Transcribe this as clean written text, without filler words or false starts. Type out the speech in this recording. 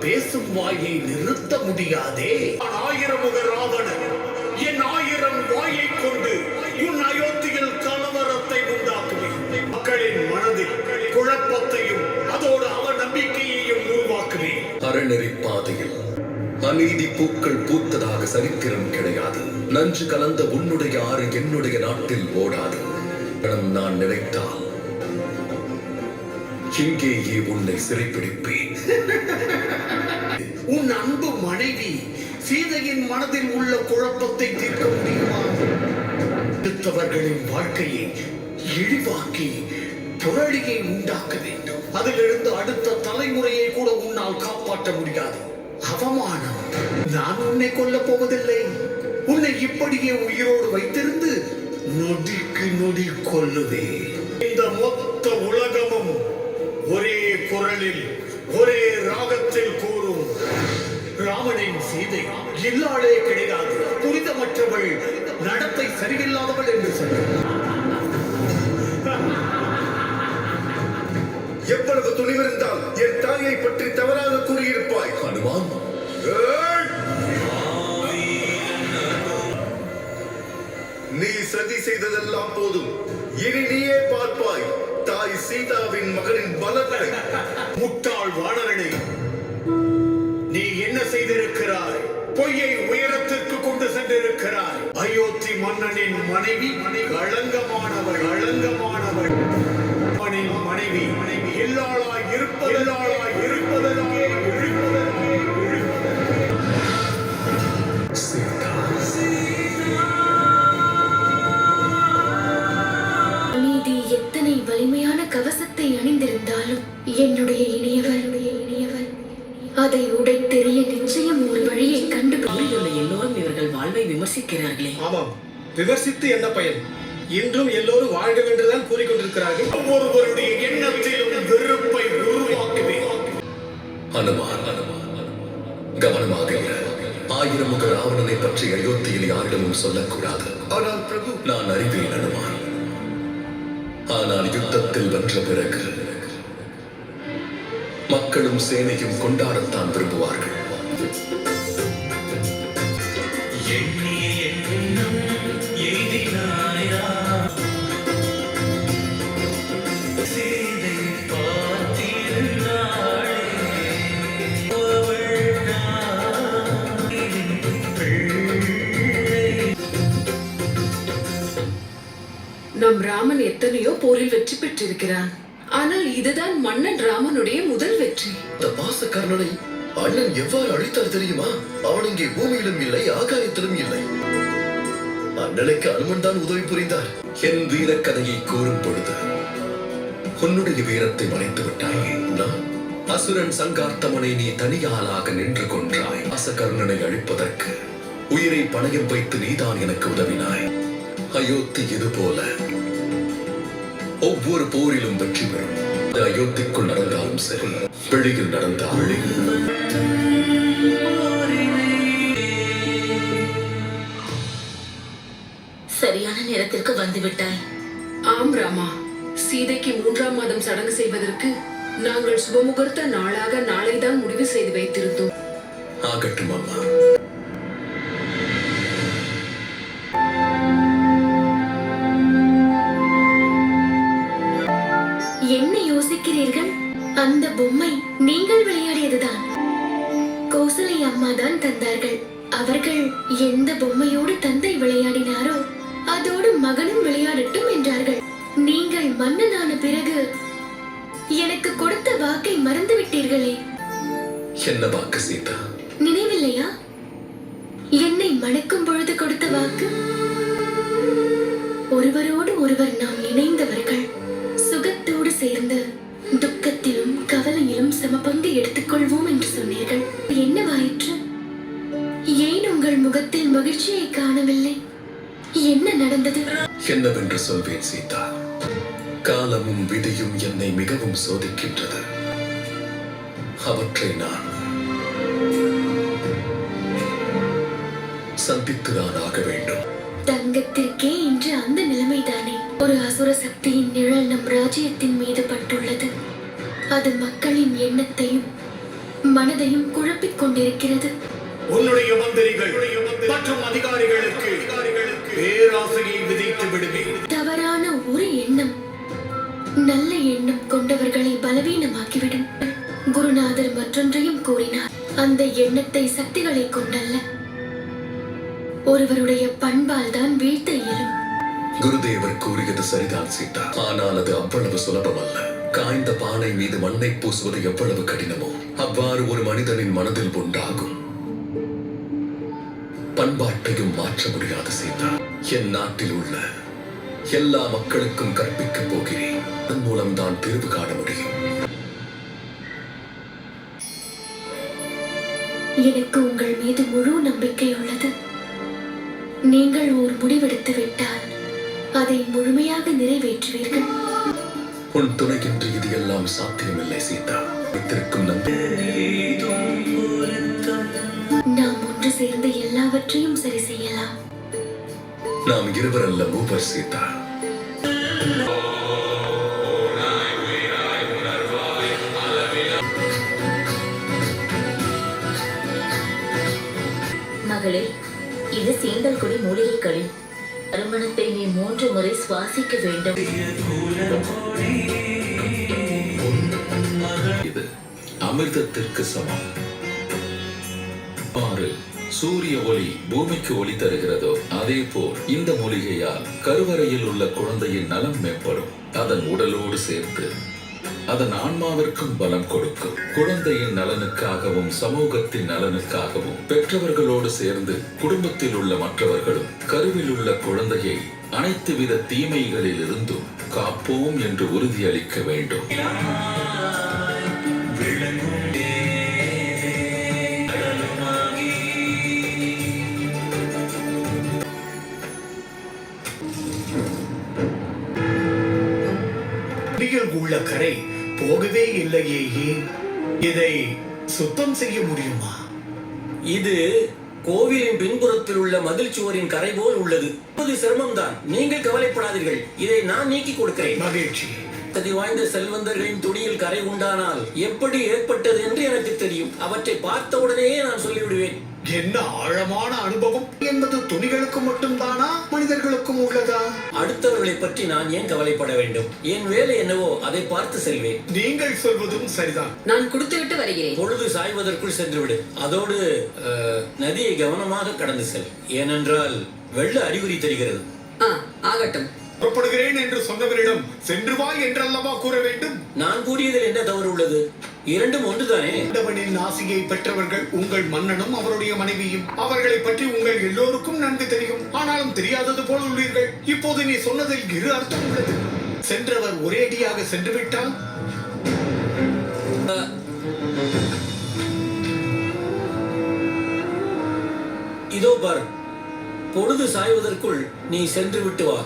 பேசும் வாயை நிறுத்த முடியாதே. ஆயிரமுக ராவணன் என் 1000 வாயை கொண்டு உன் அயோத்தியில் கலவரத்தை உண்டாக்குவேன். மக்களின் மனதில் குழப்பத்தையும் அதோடு அவநம்பிக்கையையும் உருவாக்குவேன். அறநெறி பாதையில் அநீதி பூக்கள் பூத்ததாக சரித்திரம் கிடையாது. நஞ்சு கலந்த உன்னுடைய ஆறு என்னுடைய நாட்டில் ஓடாது. நான் நினைத்தால் இங்கேயே உன்னை சிறைப்பிடிப்பேன். உன் அன்பு மனைவி சீதையின் மனதில் உள்ள குழப்பத்தை தீர்க்க முடியுமா? அடுத்தவர்களின் வாழ்க்கையை இழிவாக்கி புரளியை உண்டாக்க வேண்டும். அதிலிருந்து அடுத்த தலைமுறையை கூட உன்னால் காப்பாற்ற முடியாது. அவமானம். நான் உன்னை கொல்லப் போவதில்லை. உன்னை இப்படியே உயிரோடு வைத்திருந்து நொடிக்கு நொடி கொல்லுவேன். இந்த மொத்த உலகமும் ஒரே குரலில் ஒரே ராகத்தில் கூறும் ராமனின் சீதை இல்லாளே கிடையாது, புனிதமற்றவள், நடத்தை சரியில்லாதவள் என்று சொல்லும். எவ்வளவு துணிவிருந்தால் என் தாயை பற்றி தவறாக கூறியிருப்பாய். ஹனுமான், நீ சதி செய்ததெல்லாம் போதும். இனி நீயே பார்ப்பாய் தாய் சீதாவின் மகனின் பலத்தை. முட்டாள் வானரனே, நீ என்ன செய்திருக்கிறாய்? பொய்யை உயரத்திற்கு கொண்டு சென்றிருக்கிறாய். அயோத்தி மன்னனின் மனைவி களங்கமானவள். அவனின் மனைவி இல்லாளாய் இருப்பதற்கே நீதி எத்தனை வலிமையான கவசத்தை அணிந்திருந்தாலும் என்னுடைய இனியவள் அதை உடைத்தெறிய நிச்சயம் ஒரு வழியை கண்டுபிடித்துள்ள எல்லோரும் இவர்கள் வாழ்வை விமர்சிக்கிறார்களே. ஆமாம், விமர்சித்து என்ன பயன்? இன்றும் எல்லோரும் வாழ்க வென்றுதான் கூறிக்கொண்டிருக்கிறார்கள். ஒவ்வொருவருடைய எண்ணத்திலும் வெறுப்பை உருவாக்குவேன். ஹனுமான், கவனமாக இரு. 1000 முக ராவணனை பற்றி அயோத்தியில் யாரிடமும் சொல்லக்கூடாது. ஆனால் பிரபு, நான் அறிவேன் ஹனுமான். ஆனால் யுத்தத்தில் வென்ற பிறகு மக்களும் சேனையும் கொண்டாடத்தான் விரும்புவார்கள். நம் ராமன் எத்தனையோ போரில் வெற்றி பெற்றிருக்கிறான். ஆனால் இதுதான் மன்னன் ராமனுடைய முதல் வெற்றி. இந்த பாசக்கர்ணனை அண்ணன் எவ்வாறு அழித்தார் தெரியுமா? அவன் இங்கே பூமியிலும் இல்லை, ஆகாயத்திலும் இல்லை. அண்ணனுக்கு அனுமன் தான் உதவி புரிந்தார். என் வீரக்கதையை கூறும் பொழுது உன்னுடைய வீரத்தை மறைத்து விட்டாய். நான் அசுரன் சங்கார்த்தமனை நீ தனியாளாக நின்று கொன்றாய். பாசக்கர்ணனை அழிப்பதற்கு உயிரை பணயம் வைத்து நீதான் எனக்கு உதவினாய். அயோத்தி இது போல ஒவ்வொரு போரிலும் வெற்றி பெறும். அயோத்திக்குள் நடந்தாலும் சரி, வெளியில் நடந்தாலும். சரியான நேரத்திற்கு வந்துவிட்டாய். ஆம் ராமா, சீதைக்கு 3ஆம் மாதம் சடங்கு செய்வதற்கு நாங்கள் சுபமுகூர்த்த நாளாக நாளைதான் முடிவு செய்து வைத்திருந்தோம். ஆகட்டும் அம்மா. என்ன யோசிக்கிறீர்கள்? அந்த பொம்மை நீங்கள் விளையாடியதுதான். கோசலை அம்மா தான் தந்தார்கள். அவர்கள் எந்த பொம்மையோடு தந்தை விளையாடினாரோ அதோடு மகனும் விளையாடட்டும் என்றார்கள். நீங்கள் மன்னனான பிறகு எனக்கு கொடுத்த வாக்கை மறந்து விட்டீர்களே. என்ன வாக்கு சீதா? நினைவில்லையா? என்னை மணக்கும் பொழுது கொடுத்த வாக்கு. ஒருவரோடு ஒருவர் நாம் இணைந்தவர்கள், சுகத்தோடு சேர்ந்து துக்கத்திலும் கவலையிலும் சமபங்கு எடுத்துக்கொள்வோம் என்று சொன்னீர்கள். என்னவாயிற்று? ஏன் உங்கள் முகத்தில் மகிழ்ச்சியை காணவில்லை? என்ன நடந்தது? என்னவென்று சொல்வேன் சீதா? காலமும் விதியும் என்னை மிகவும் சோதிக்கின்றது. அவற்றை நான் சந்தித்துதான் ஆக வேண்டும். தங்கத்திற்கே இன்று அந்த நிலைமைதானே. ஒரு அசுர சக்தியின் நிழல் நம் ராஜ்யத்தின் மீது பட்டுள்ளது. அது மக்களின் எண்ணத்தையும் மனதையும் குழப்பிக் கொண்டிருக்கிறது. உன்னுடைய மந்திரிகள் மற்றும் அதிகாரிகளுக்கு பேராசையை விதைத்து விடுவேன். தவறான ஒரு எண்ணம் நல்ல எண்ணம் கொண்டவர்களை பலவீனமாக்கிவிடும். குருநாதர் மற்றொன்றையும் கூறினார். அந்த எண்ணத்தை சக்திகளை கொண்டல்ல, ஒருவருடைய பண்பால் தான் வீழ்த்த இயலும். குருதேவர் கூறியது சரிதான் சீதா. ஆனால் அது அவ்வளவு சுலபம் அல்ல. காய்ந்த பானை மீது மண்ணை பூசுவது எவ்வளவு கடினமோ அவ்வாறு ஒரு மனிதனின் மனதில் உண்டாகும். பண்பாட்டையும் மாற்ற முடியாது சீதா. என் நாட்டில் உள்ள எல்லா மக்களுக்கும் கற்பிக்கப் போகிறேன். அதன் மூலம் தான் தீர்வு காண முடியும். எனக்கு உங்கள் மீது முழு நம்பிக்கை உள்ளது. நீங்கள் ஒரு முடிவெடுத்து விட்டால் அதை முழுமையாக நிறைவேற்றுவீர்கள். உன் துணையின்றி இது எல்லாம் சாத்தியமில்லை சீதா. வைத்திருக்கும் நாம் ஒன்று சேர்ந்து எல்லாவற்றையும் சரி செய்யலாம். நாம் இருவரல்ல மூவர் சீதா. மகளே, இது சீண்டல்குடி மூலிகை களி. நறுமணத்தை நீ 3 முறை சுவாசிக்க வேண்டும். இது அமிர்தத்திற்கு சமம். சூரிய ஒளி பூமிக்கு ஒளி தருகிறதோ அதே போல் இந்த மூலிகையால் கருவறையில் உள்ள குழந்தையின் நலம் மேம்படும். அதன் உடலோடு சேர்த்து அதன் ஆன்மாவிற்கும் பலம் கொடுக்கும். குழந்தையின் நலனுக்காகவும் சமூகத்தின் நலனுக்காகவும் பெற்றவர்களோடு சேர்ந்து குடும்பத்தில் உள்ள மற்றவர்களும் கருவில் உள்ள குழந்தையை அனைத்து வித தீமைகளில் இருந்தும் காப்போம் என்று உறுதியளிக்க வேண்டும். உள்ள கரை போகவே இல்லையே, ஏன்? இதை சுத்தம் செய்ய முடியுமா? இது கோவிலின் பின்புறத்தில் உள்ள மதில் சுவரின் கரை போல் உள்ளது. சிரமம்தான், நீங்கள் கவலைப்படாதீர்கள். இதை நான் நீக்கி கொடுக்கிறேன். மகிழ்ச்சி. தகுதி வாய்ந்த செல்வந்தர்களின் துணியில் கரை உண்டானால் எப்படி ஏற்பட்டது என்று எனக்கு தெரியும். அவற்றை பார்த்தவுடனேயே நான் சொல்லிவிடுவேன். என்ன ஆழமான அனுபவம்! என்பது துணிகளுக்கு மட்டும்தானா, மனிதர்களுக்கும் உள்ளதா? அடுத்தவர்களை பற்றி நான் ஏன் கவலைப்பட வேண்டும்? என் வேலை என்னவோ அதை பார்த்து செல்வேன். நீங்கள் சொல்வதும் சரிதான். நான் கொடுத்துவிட்டு வருகிறேன். பொழுது சாய்வதற்குள் சென்றுவிடு. அதோடு நதியை கவனமாக கடந்து செல். ஏனென்றால் வெள்ள அறிகுறி தெரிகிறது. ஆகட்டும். புறப்படுகிறேன் என்று சொன்னவரிடம் சென்று வா என்றல்லவா கூற வேண்டும்? நான் கூறியதில் என்ன தவறு உள்ளது? இரண்டும் ஒன்றுதானே. ஆண்டவனின் ஆசியை பெற்றவர்கள் உங்கள் மன்னனும் அவருடைய மனைவியும். அவர்களை பற்றி உங்கள் எல்லோருக்கும் நன்கு தெரியும். ஆனாலும் தெரியாதது போல் உள்ளீர்கள். இப்போது நீ சொன்னதில் இரு அர்த்தம் உள்ளது. சென்றவர் ஒரேடியாக சென்று விட்டால் இதோ பார், பொழுது சாய்வதற்குள் நீ சென்று விட்டு வா.